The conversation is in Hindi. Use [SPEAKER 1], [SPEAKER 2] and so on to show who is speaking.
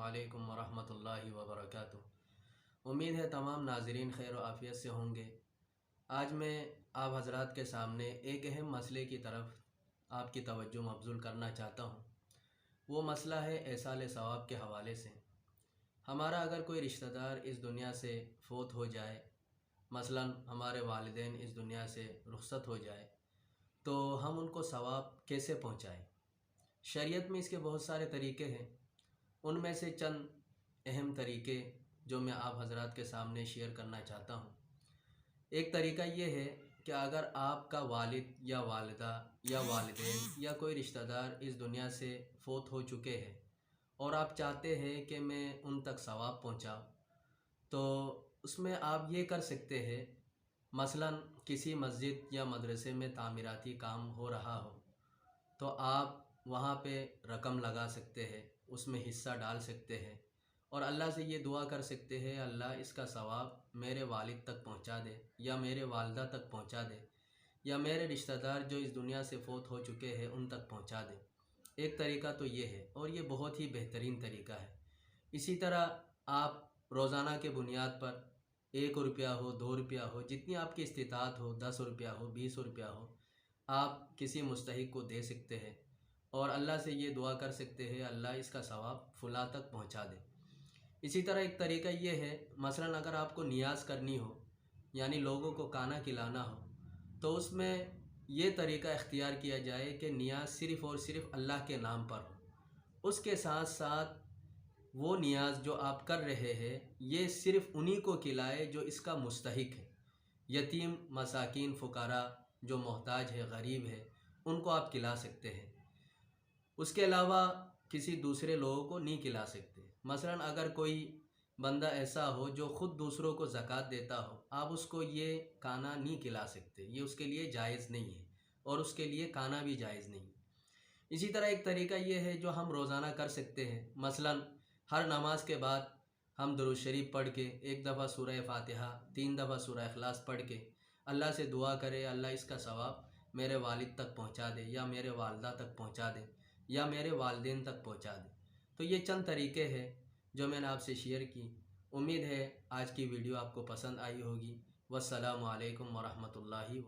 [SPEAKER 1] अस्सलामुअलैकुम वरहमतुल्लाहि वबरकातुहू। उम्मीद है तमाम नाज़रीन खैर व आफ़ियत से होंगे। आज मैं आप हज़रात के सामने एक अहम मसले की तरफ आपकी तवज्जो मबज़ूल करना चाहता हूँ। वो मसला है एसाले सवाब के हवाले से। हमारा अगर कोई रिश्तेदार इस दुनिया से फ़ौत हो जाए, मसलन हमारे वालिदैन इस दुनिया से रुखसत हो जाए, तो हम उनको सवाब कैसे पहुँचाएँ। शरीयत में इसके बहुत सारे तरीक़े हैं। उनमें से चंद अहम तरीक़े जो मैं आप हज़रात के सामने शेयर करना चाहता हूँ। एक तरीक़ा ये है कि अगर आपका वालिद या वालिदा या वालिदैन या कोई रिश्तेदार इस दुनिया से फ़ौत हो चुके हैं और आप चाहते हैं कि मैं उन तक सवाब पहुँचाऊँ, तो उसमें आप ये कर सकते हैं। मसलन किसी मस्जिद या मदरसे में तामीराती काम हो रहा हो, तो आप वहाँ पे रकम लगा सकते हैं, उसमें हिस्सा डाल सकते हैं और अल्लाह से ये दुआ कर सकते हैं, अल्लाह इसका सवाब मेरे वालिद तक पहुँचा दे या मेरे वालिदा तक पहुँचा दे या मेरे रिश्तेदार जो इस दुनिया से फ़ौत हो चुके हैं उन तक पहुँचा दे। एक तरीक़ा तो ये है और ये बहुत ही बेहतरीन तरीक़ा है। इसी तरह आप रोज़ाना के बुनियाद पर 1 रुपया हो, 2 रुपया हो, जितनी आपकी इस्तिताअत हो, 10 रुपया हो, 20 रुपया हो, आप किसी मुस्तहिक को दे सकते हैं और अल्लाह से ये दुआ कर सकते हैं, अल्लाह इसका सवाब फ़ुला तक पहुँचा दे। इसी तरह एक तरीक़ा ये है, मसलन अगर आपको नियाज़ करनी हो यानी लोगों को खाना खिलाना हो, तो उसमें ये तरीक़ा इख्तियार किया जाए कि नियाज़ सिर्फ़ और सिर्फ़ अल्लाह के नाम पर हो। उसके साथ साथ वो नियाज़ जो आप कर रहे हैं ये सिर्फ़ उन्हीं को खिलाए जो इसका मुस्तहिक है। यतीम, मसाकीन, फ़ुक़रा जो मोहताज है, गरीब है, उनको आप खिला सकते हैं। उसके अलावा किसी दूसरे लोगों को नहीं खिला सकते। मसलन अगर कोई बंदा ऐसा हो जो ख़ुद दूसरों को ज़कात देता हो, आप उसको ये खाना नहीं खिला सकते, ये उसके लिए जायज़ नहीं है और उसके लिए खाना भी जायज़ नहीं है। इसी तरह एक तरीक़ा ये है जो हम रोज़ाना कर सकते हैं। मसलन हर नमाज के बाद हम दुरूद शरीफ पढ़ के 1 दफ़ा सूरह फ़ातिहा, 3 दफ़ा सूरह इखलास पढ़ के अल्लाह से दुआ करें, अल्लाह इसका सवाब मेरे वालिद तक पहुँचा दे या मेरे वालिदा तक पहुँचा दे या मेरे वालिदैन तक पहुँचा दे। तो ये चंद तरीक़े हैं जो मैंने आपसे शेयर की। उम्मीद है आज की वीडियो आपको पसंद आई होगी। वस्सलामु अलैकुम वरहमतुल्लाहि